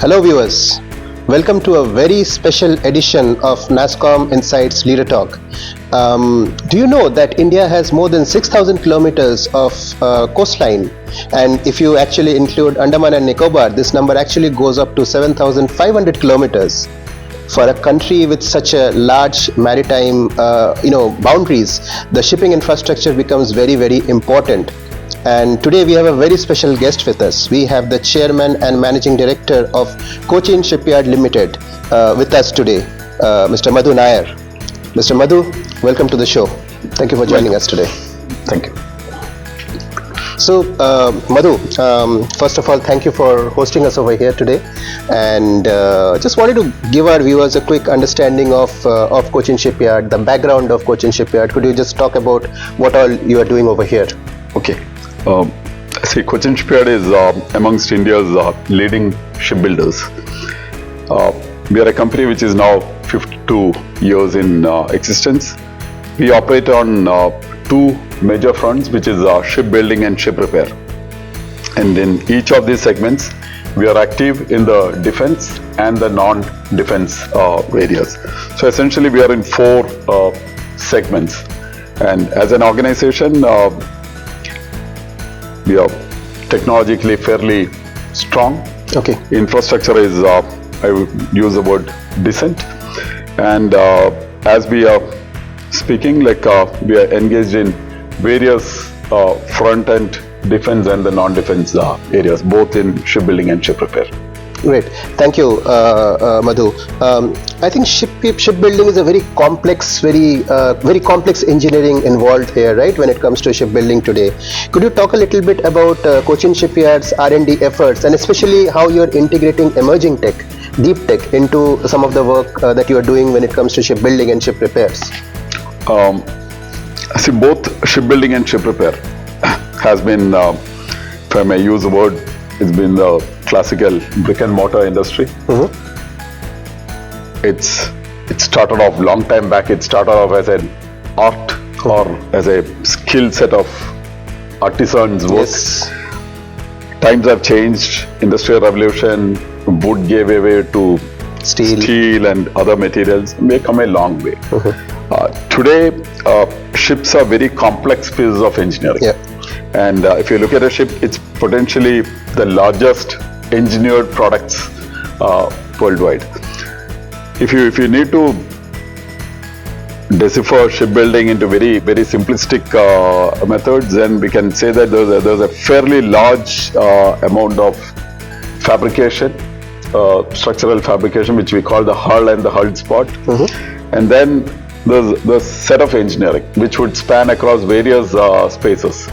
Hello viewers, welcome to a very special edition of nasscom Insights Leader Talk. Do you know that India has more than 6,000 kilometers of coastline, and if you actually include Andaman and Nicobar, this number actually goes up to 7,500 kilometers. For a country with such a large maritime boundaries, the shipping infrastructure becomes very, very important. And today we have a very special guest with us. We have the Chairman and Managing Director of Cochin Shipyard Limited with us today, Mr. Madhu Nair. Mr. Madhu, welcome to the show. Thank you for joining us today. Thank you. So, Madhu, first of all, thank you for hosting us over here today. And just wanted to give our viewers a quick understanding of Cochin Shipyard, the background of Cochin Shipyard. Could you just talk about what all you are doing over here? Okay. Cochin Shipyard is amongst India's leading shipbuilders. We are a company which is now 52 years in existence. We operate on two major fronts, which is shipbuilding and ship repair. And in each of these segments, we are active in the defense and the non-defense areas. So essentially, we are in four segments. And as an organization, we are technologically fairly strong. Okay. Infrastructure is, I would use the word decent. And as we are speaking, we are engaged in various front end defense and the non-defense areas, both in shipbuilding and ship repair. Great, thank you, Madhu. I think shipbuilding is a very complex, very complex engineering involved here, right? When it comes to shipbuilding today, could you talk a little bit about Cochin Shipyard's R&D efforts, and especially how you are integrating emerging tech, deep tech, into some of the work that you are doing when it comes to shipbuilding and ship repairs? Both shipbuilding and ship repair has been, if I may use the word, it's been the classical brick and mortar industry. Mm-hmm. It started off long time back. It started off as an art or as a skill set of artisans' work. Yes. Times have changed. Industrial revolution, wood gave way to steel and other materials. We have come a long way. Mm-hmm. Today, ships are very complex pieces of engineering. Yeah. And if you look at a ship, it's potentially the largest engineered products worldwide. If you need to decipher shipbuilding into very, very simplistic methods, then we can say that there's a fairly large amount of fabrication, structural fabrication, which we call the hull and the hull spot. Mm-hmm. And then there's the set of engineering, which would span across various spaces,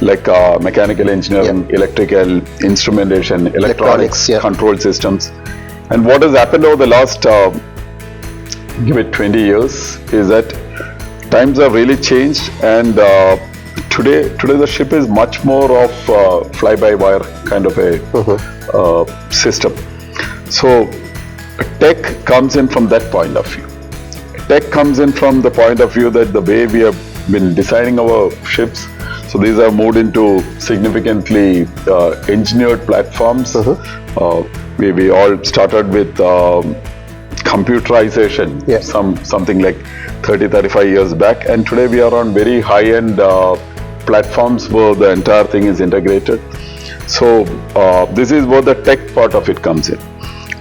like mechanical engineering, electrical, instrumentation, electronics, control systems. And what has happened over the last, give it 20 years, is that times have really changed, and today the ship is much more of fly-by-wire kind of a system. So tech comes in from that point of view. Tech comes in from the point of view that the way we have been designing our ships, so these have moved into significantly engineered platforms. We all started with computerization, something like 30-35 years back, and today we are on very high-end platforms where the entire thing is integrated. So this is where the tech part of it comes in,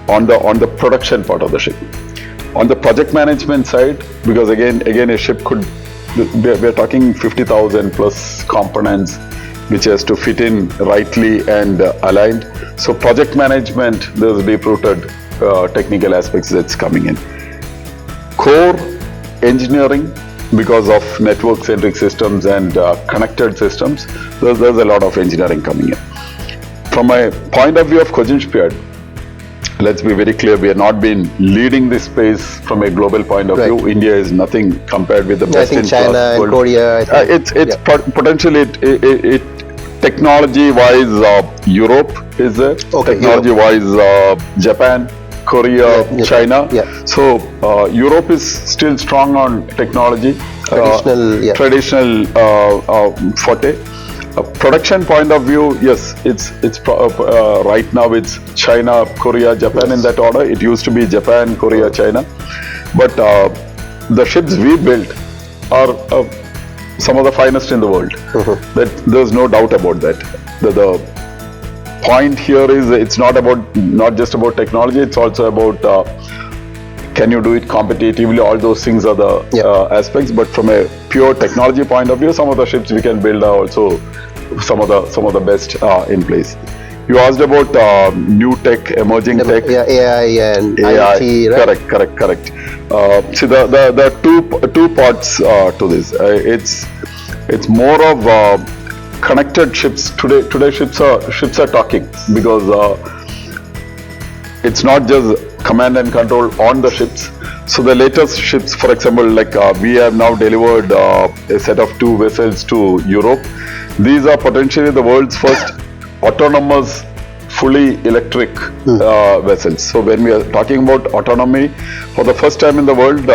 on the production part of the ship. On the project management side, because again a ship could, we're talking 50,000 plus components which has to fit in rightly and aligned. So project management, there's deep-rooted technical aspects that's coming in. Core engineering, because of network-centric systems and connected systems, there's a lot of engineering coming in. From a point of view of Cochin Shipyard, let's be very clear, we have not been leading this space from a global point of view. India is nothing compared with the best in class. China and Korea. Potentially technology-wise, Europe is there. Technology-wise, Japan, Korea, China. So Europe is still strong on technology, traditional forte. production point of view, yes, right now it's China, Korea, Japan in that order. It used to be Japan, Korea, China, but the ships we built are some of the finest in the world. That there's no doubt about that. The point here is it's not just about technology. It's also about can you do it competitively? All those things are the aspects. But from a pure technology point of view, some of the ships we can build are also some of the best in place. You asked about new tech, emerging tech. Yeah, AI and IoT, right? Correct. See, the two parts to this. It's more of connected ships. Today ships are talking, because it's not just command and control on the ships. So the latest ships, for example, like we have now delivered a set of 2 vessels to Europe. These are potentially the world's first autonomous, fully electric vessels. So when we are talking about autonomy, for the first time in the world,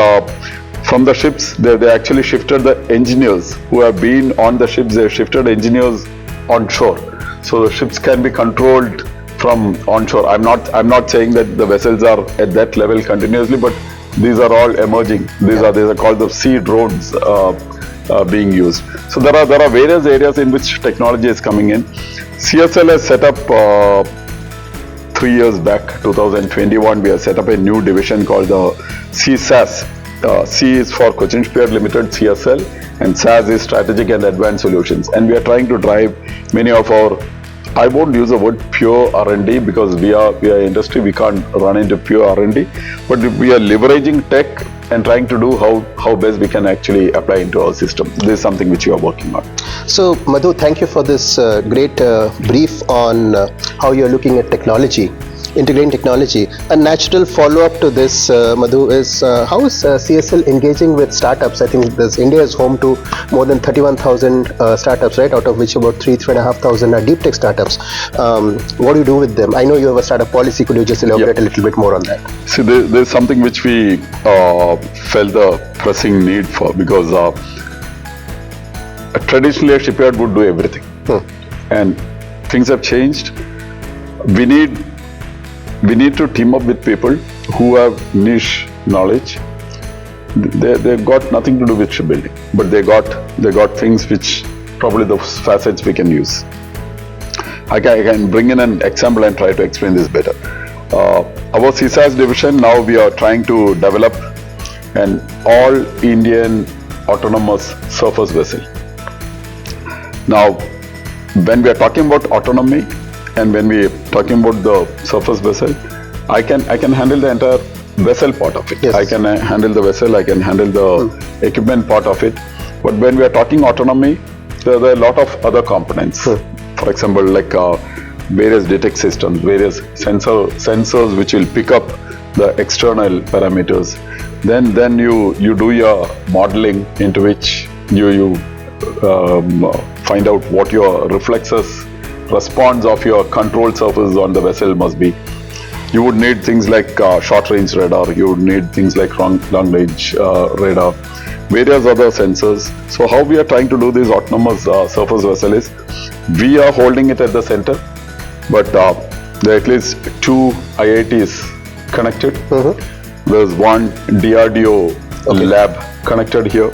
from the ships, they actually shifted the engineers who have been on the ships. They shifted engineers onshore, so the ships can be controlled from onshore. I'm not saying that the vessels are at that level continuously, but these are all emerging. These are called the sea drones being used. So there are various areas in which technology is coming in. CSL has set up 3 years back, 2021, we have set up a new division called the CSAS. C is for Cochin Shipyard Limited, CSL, and SAS is Strategic and Advanced Solutions. And we are trying to drive many of our, I won't use the word pure R&D, because we are industry, we can't run into pure R&D, but we are leveraging tech and trying to do how best we can actually apply into our system. This is something which we are working on. So Madhu, thank you for this great brief on how you're looking at technology, integrating technology. A natural follow-up to this, Madhu, is how is CSL engaging with startups? I think India is home to more than 31,000 startups, right? Out of which about 3,500 are deep tech startups. What do you do with them? I know you have a startup policy. Could you just elaborate a little bit more on that? See, there's something which we felt the pressing need for, because traditionally a shipyard would do everything, and things have changed. We need to team up with people who have niche knowledge. They've got nothing to do with shipbuilding, but they got things which probably the facets we can use. I can bring in an example and try to explain this better. Our CSAS division, now we are trying to develop an all-Indian autonomous surface vessel. Now, when we are talking about autonomy, and when we are talking about the surface vessel, I can handle the entire vessel part of it. Yes. I can handle the vessel, I can handle the equipment part of it. But when we are talking autonomy, there are a lot of other components. For example, like various detect systems, various sensors which will pick up the external parameters. Then you do your modeling, into which you find out what your reflexes response of your control surface on the vessel must be. You would need things like short range radar, you would need things like long range radar, various other sensors. So how we are trying to do this autonomous surface vessel is, we are holding it at the center, but there are at least 2 IITs connected. There's one DRDO lab connected here.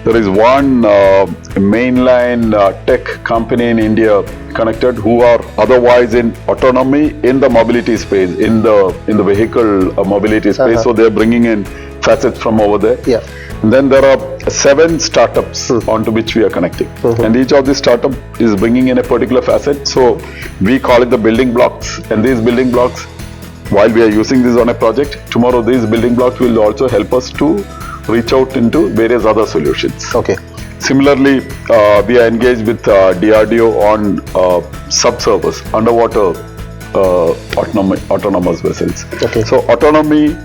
There is one mainline tech company in India connected, who are otherwise in autonomy in the mobility space, in the vehicle mobility space. So they're bringing in facets from over there. And then there are 7 startups onto which we are connecting, and each of these startup is bringing in a particular facet. So we call it the building blocks, and these building blocks, while we are using this on a project, tomorrow these building blocks will also help us to reach out into various other solutions. Similarly, we are engaged with DRDO on subsurface, underwater autonomous vessels. So autonomy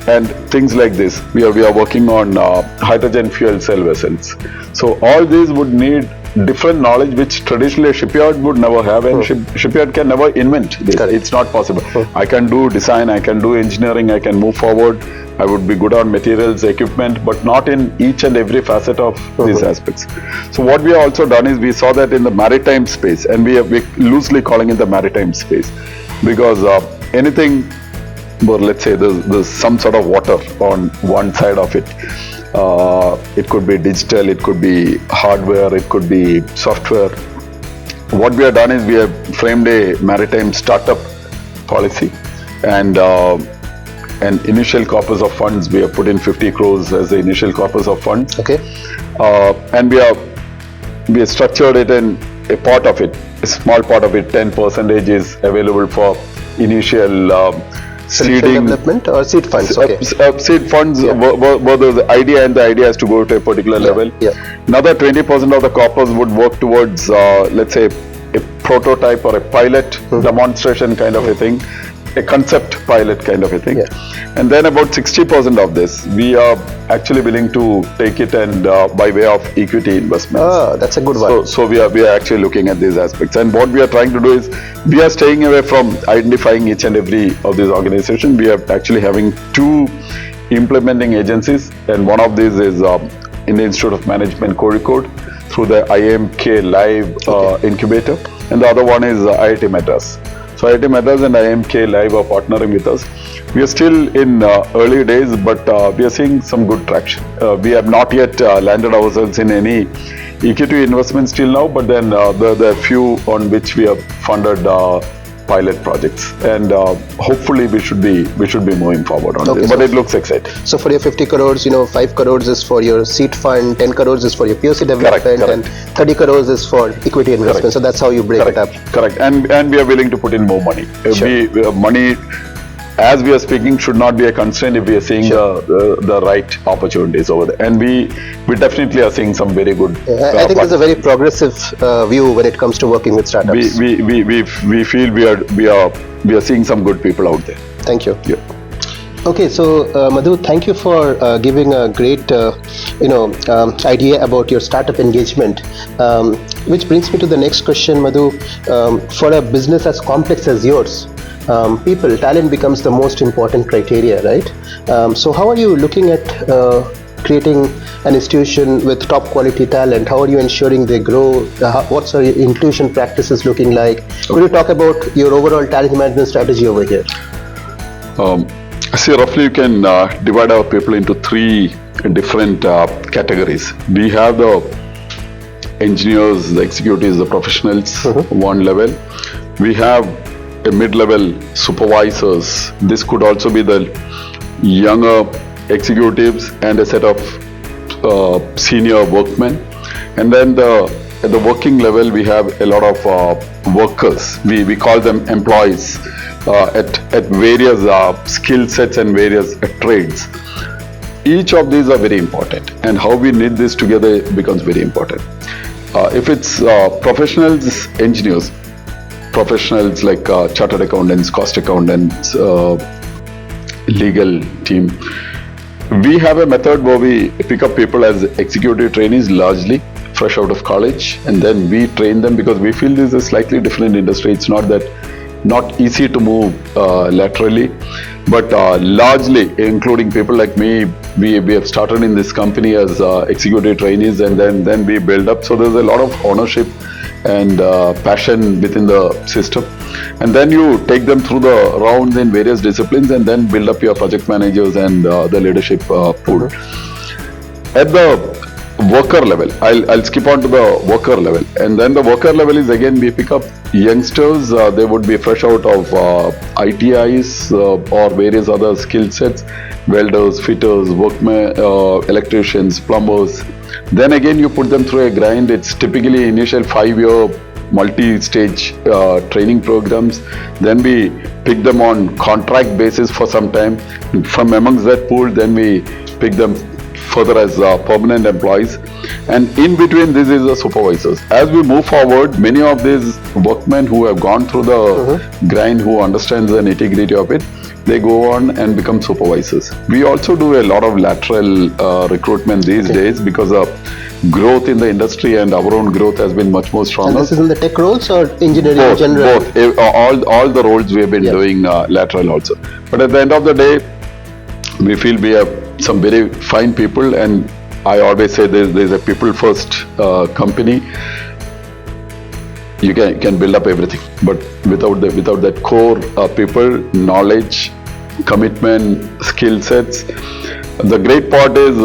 and things like this, we are working on hydrogen fuel cell vessels. So all these would need different knowledge which traditionally a shipyard would never have, and shipyard can never invent this. Correct. It's not possible. I can do design, I can do engineering, I can move forward, I would be good on materials, equipment, but not in each and every facet of these aspects. So what we have also done is we saw that in the maritime space, and we're loosely calling it the maritime space, because anything, well, let's say there's some sort of water on one side of it. It could be digital, it could be hardware, it could be software. What we have done is we have framed a maritime startup policy, and initial corpus of funds, we have put in 50 crores as the initial corpus of funds. Okay. And we have structured it in a part of it, a small part of it, 10% is available for initial seeding, development or seed funds. Okay. Seed funds were the idea, and the idea has to go to a particular level. Yeah. Another 20% of the corpus would work towards, let's say, a prototype or a pilot demonstration kind of a thing, a concept pilot kind of a thing. And then about 60% of this, we are actually willing to take it and by way of equity investments. Ah, that's a good one. So we are actually looking at these aspects, and what we are trying to do is we are staying away from identifying each and every of these organizations. We are actually having two implementing agencies, and one of these is Indian Institute of Management Kozhikode through the IMK Live incubator, and the other one is IIT Madras. So IIT Madras and IMK Live are partnering with us. We are still in early days, but we are seeing some good traction. We have not yet landed ourselves in any equity investments till now, but then there are few on which we have funded pilot projects, and hopefully we should be moving forward on this. But it looks exciting. So for your 50 crores, 5 crores is for your seed fund, 10 crores is for your POC development, and 30 crores is for equity investment. So that's how you break it up. Correct. And we are willing to put in more money. Money, as we are speaking, should not be a constraint if we are seeing the right opportunities over there. And we definitely are seeing some very good. I think it's a very progressive view when it comes to working with startups. We feel we are seeing some good people out there. Thank you. Yeah. Okay, so Madhu, thank you for giving a great idea about your startup engagement, which brings me to the next question, Madhu. For a business as complex as yours, talent becomes the most important criteria, right? So how are you looking at creating an institution with top quality talent? How are you ensuring they grow? What's your inclusion practices looking like? Could you talk about your overall talent management strategy over here? See, roughly you can divide our people into three different categories. We have the engineers, the executives, the professionals, one level. We have a mid-level supervisors. This could also be the younger executives and a set of senior workmen. And then at the working level, we have a lot of workers. We call them employees at various skill sets and various trades. Each of these are very important, and how we knit this together becomes very important. If it's professionals, engineers, professionals like chartered accountants, cost accountants, legal team, we have a method where we pick up people as executive trainees, largely fresh out of college, and then we train them, because we feel this is a slightly different industry. It's not easy to move laterally, but largely, including people like me, we have started in this company as executive trainees, and then we build up. So there's a lot of ownership and passion within the system, and then you take them through the rounds in various disciplines, and then build up your project managers and the leadership pool. At the worker level, I'll skip on to the worker level, and then the worker level is, again, we pick up youngsters. They would be fresh out of ITIs or various other skill sets, welders, fitters, workmen, electricians, plumbers. Then again, you put them through a grind. It's typically initial 5-year multi-stage training programs. Then we pick them on contract basis for some time. From amongst that pool, then we pick them further as permanent employees, and in between this is the supervisors. As we move forward, many of these workmen who have gone through the grind, who understands the nitty-gritty of it, they go on and become supervisors. We also do a lot of lateral recruitment these days, because growth in the industry and our own growth has been much more And stronger. this is in the tech roles or engineering in Both, general? both. All the roles we have been Yeah. doing lateral also. But at the end of the day, we feel we have some very fine people, and I always say there's a people first company. You can build up everything, but without that core people, knowledge, commitment, skill sets. The great part is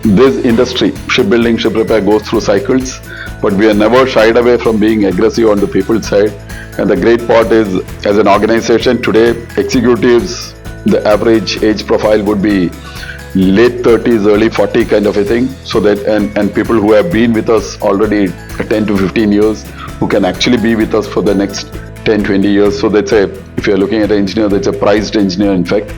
this industry, shipbuilding, ship repair goes through cycles, but we are never shied away from being aggressive on the people side. And the great part is, as an organization today, executives, the average age profile would be late 30s, early 40 kind of a thing. So that and people who have been with us already 10 to 15 years, who can actually be with us for the next 10, 20 years. So that's if you're looking at an engineer, that's a prized engineer. In fact,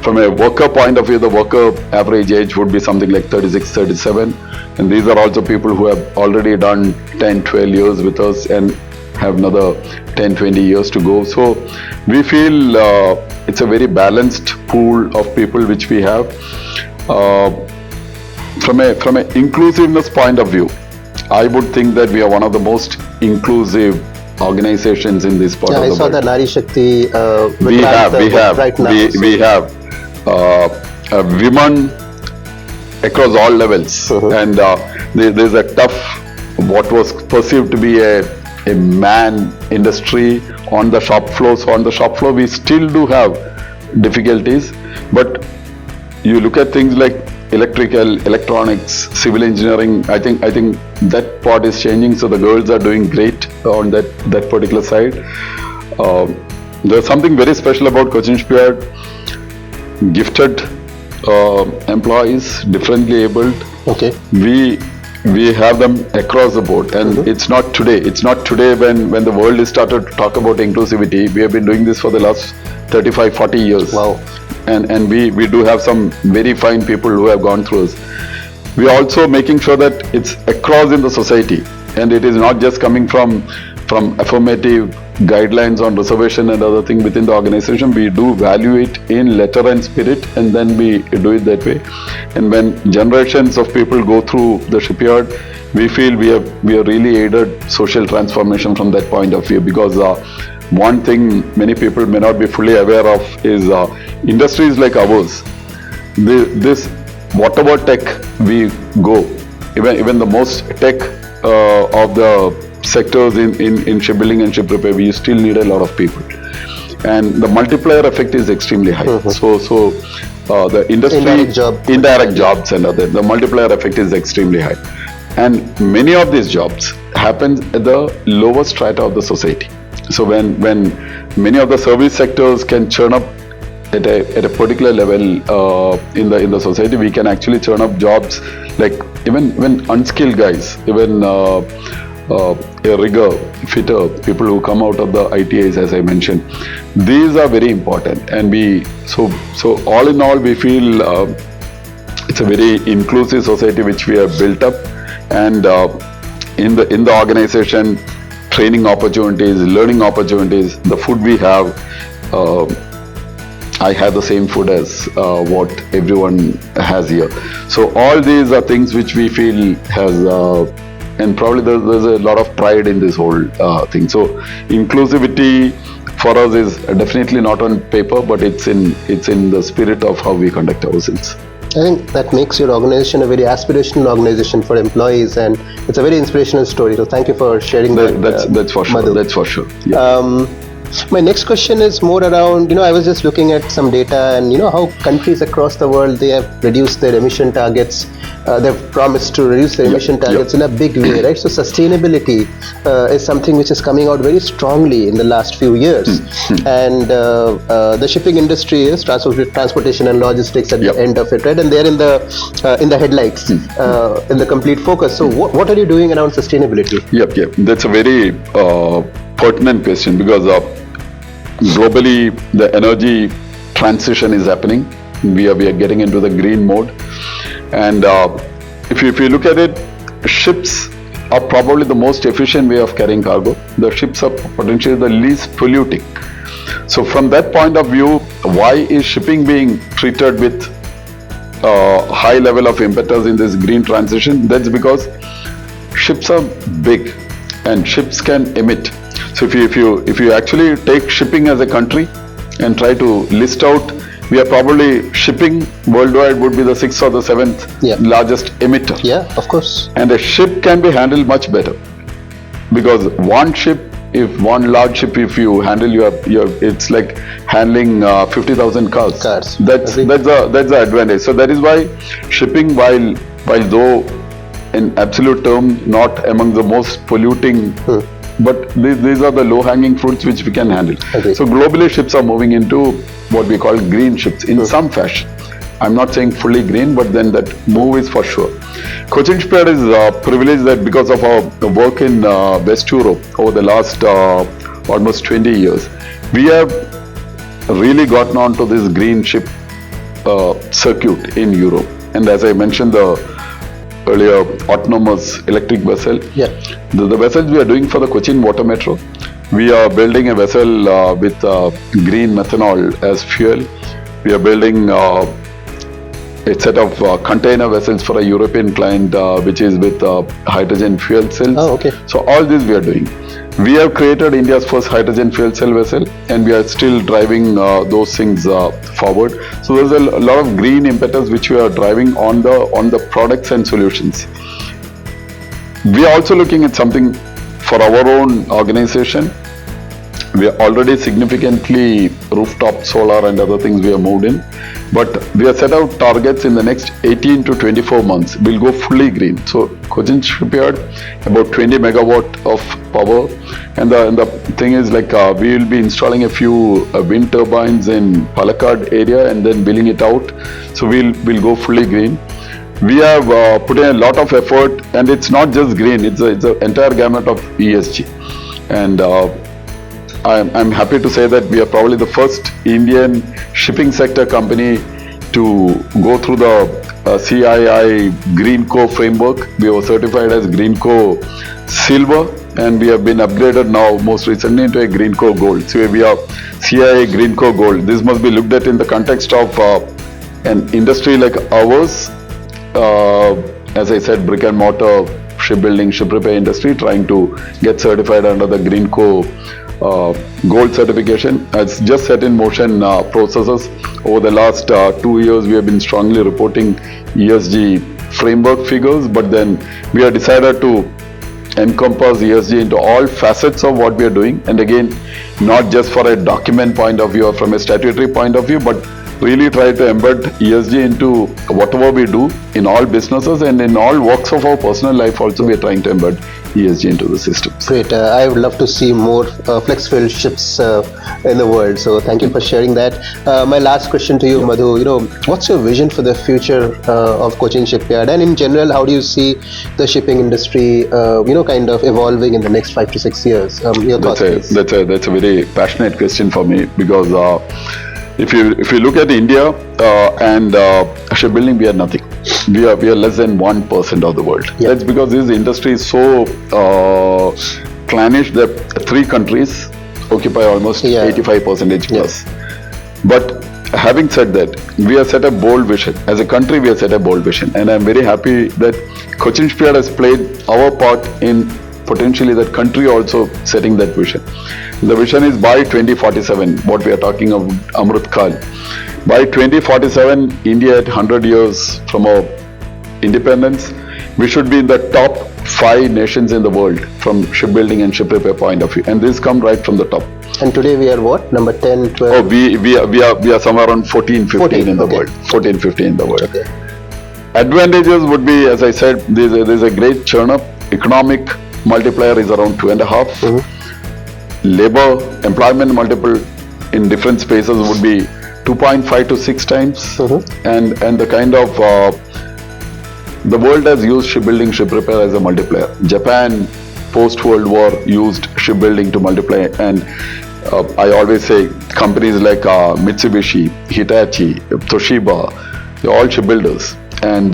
from a worker point of view, the worker average age would be something like 36, 37. And these are also people who have already done 10, 12 years with us and have another 10, 20 years to go. So we feel it's a very balanced pool of people which we have. From a inclusiveness point of view, I would think that we are one of the most inclusive organizations in this part Yeah, of I the saw world. the Nari Shakti. We have right now. we have women across all levels, and there's a tough, what was perceived to be a man industry on the shop floor. So on the shop floor, we still do have difficulties, but you look at things like electrical, electronics, civil engineering. I think that part is changing. So the girls are doing great on that particular side. There's something very special about Cochin Shipyard. Gifted employees, differently abled. Okay. We have them across the board, and it's not today. It's not today when the world is started to talk about inclusivity. We have been doing this for the last 35, 40 years. Wow. And we do have some very fine people who have gone through us. We are also making sure that it's across in the society, and it is not just coming from affirmative guidelines on reservation and other things within the organization. We do value it in letter and spirit, and then we do it that way. And when generations of people go through the shipyard, we feel we have really aided social transformation from that point of view, because one thing many people may not be fully aware of is industries like ours, this whatever tech we go, even the most tech of the sectors in shipbuilding and ship repair, we still need a lot of people, and the multiplier effect is extremely high. So the industry, indirect jobs and other, the multiplier effect is extremely high, and many of these jobs happen at the lower strata of the society. So when many of the service sectors can churn up at a particular level in the society, we can actually churn up jobs like even unskilled guys, even a rigger, fitter, people who come out of the ITIs, as I mentioned. These are very important, and so all in all, we feel it's a very inclusive society which we have built up, and in the organization, training opportunities, learning opportunities, the food we have. I have the same food as what everyone has here. So all these are things which we feel has, and probably there's a lot of pride in this whole thing. So inclusivity for us is definitely not on paper, but it's in the spirit of how we conduct ourselves. I think that makes your organization a very aspirational organization for employees, and it's a very inspirational story. So thank you for sharing that. That's for sure. Madhu. That's for sure. Yeah. My next question is more around, I was just looking at some data, and how countries across the world, they have reduced their emission targets. They've promised to reduce their emission targets in a big way, right? So sustainability is something which is coming out very strongly in the last few years. And the shipping industry is transportation and logistics at the end of it, right? And they're in the headlights, in the complete focus. So what are you doing around sustainability? Yep. That's a very pertinent question, because globally the energy transition is happening. We are getting into the green mode, and if you look at it, ships are probably the most efficient way of carrying cargo. The ships are potentially the least polluting. So from that point of view, why is shipping being treated with high level of impetus in this green transition. That's because ships are big and ships can emit. So if you actually take shipping as a country and try to list out, we are probably shipping worldwide would be the 6th or the 7th largest emitter. Yeah, of course. And a ship can be handled much better, because one ship, if one large ship, if you handle your it's like handling 50,000 cars. That's the advantage. So that is why shipping, while though in absolute term not among the most polluting, but these are the low hanging fruits which we can handle. So globally ships are moving into what we call green ships in some fashion. I'm not saying fully green, but then that move is for sure. Cochin Shipyard is privileged that because of our work in West Europe over the last almost 20 years, we have really gotten onto this green ship circuit in Europe. And as I mentioned, the earlier autonomous electric vessel, the vessels we are doing for the Cochin Water Metro, we are building a vessel with green methanol as fuel. We are building a set of container vessels for a European client, which is with hydrogen fuel cells. Oh, okay. So all this we are doing. We have created India's first hydrogen fuel cell vessel, and we are still driving those things forward. So there's a lot of green impetus which we are driving on the products and solutions. We are also looking at something for our own organization. We are already significantly rooftop solar and other things we have moved in, but we have set out targets in the next 18 to 24 months. We'll go fully green. So Cochin Shipyard, about 20 megawatt of power, and the thing is like we will be installing a few wind turbines in Palakkad area and then billing it out. So we'll go fully green. We have put in a lot of effort, and it's not just green, it's an entire gamut of ESG. And I'm happy to say that we are probably the first Indian shipping sector company to go through the CII Greenco framework. We were certified as Greenco Silver, and we have been upgraded now most recently into a Greenco Gold. So we are CII Greenco Gold. This must be looked at in the context of an industry like ours. As I said, brick and mortar shipbuilding, ship repair industry trying to get certified under the Greenco gold certification. Has just set in motion processes. Over the last 2 years, we have been strongly reporting ESG framework figures, but then we have decided to encompass ESG into all facets of what we are doing, and again, not just for a document point of view or from a statutory point of view, but really try to embed ESG into whatever we do in all businesses and in all walks of our personal life. Also, we are trying to embed ESG into the system. Great. I would love to see more flex-fuel ships in the world. So thank you for sharing that. My last question to you, Madhu, what's your vision for the future of Cochin Shipyard, and in general, how do you see the shipping industry, kind of evolving in the next 5 to 6 years? Your thoughts, please. That's a very passionate question for me, because if you look at India and shipbuilding, we are nothing. We are less than 1% of the world. That's because this industry is so clannish that 3 countries occupy almost 85% plus. But having said that, we have set a bold vision. As a country, we have set a bold vision, and I'm very happy that Cochin Shipyard has played our part in potentially that country also setting that vision. The vision is by 2047, what we are talking of Amrit Kal. By 2047, India at 100 years from our independence, we should be in the top 5 nations in the world from shipbuilding and ship repair point of view. And this come right from the top. And today we are what? Number 10, 12? Oh, we are somewhere around 14, 15 in the world. 14, 15 in the world. Okay. Advantages would be, as I said, there's a great churn up. Economic multiplier is around 2.5. Labor employment multiple in different spaces would be 2.5 to 6 times. And the kind of the world has used shipbuilding, ship repair as a multiplier. Japan post World War used shipbuilding to multiply, and I always say companies like Mitsubishi, Hitachi, Toshiba, they're all shipbuilders, and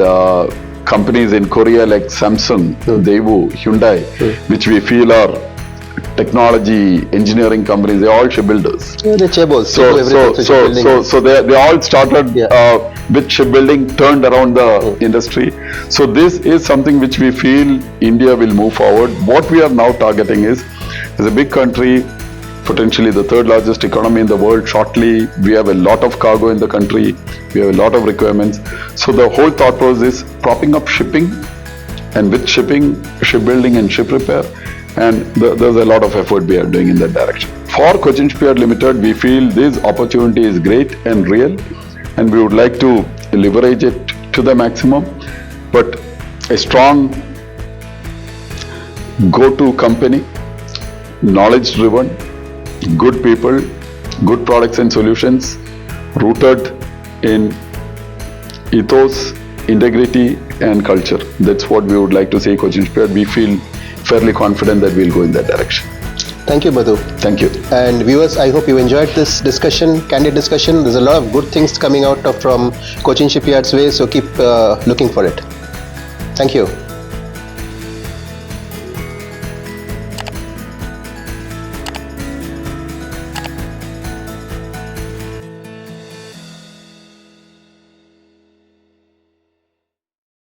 companies in Korea like Samsung, Daewoo, Hyundai, which we feel are technology, engineering companies, they're all shipbuilders. The chaebols, they do everything for shipbuilding. So they all started with shipbuilding, turned around the industry. So this is something which we feel India will move forward. What we are now targeting is a big country, potentially the third largest economy in the world shortly. We have a lot of cargo in the country. We have a lot of requirements. So the whole thought process is propping up shipping, and with shipping, shipbuilding and ship repair. And there's a lot of effort we are doing in that direction. For Cochin Shipyard Limited, we feel this opportunity is great and real, and we would like to leverage it to the maximum. But a strong go-to company, knowledge-driven, good people, good products and solutions, rooted in ethos, integrity and culture. That's what we would like to say Cochin Shipyard. We feel fairly confident that we'll go in that direction. Thank you, Madhu. Thank you. And viewers, I hope you enjoyed this discussion, candid discussion. There's a lot of good things coming out from Cochin Shipyard's way, so keep looking for it. Thank you.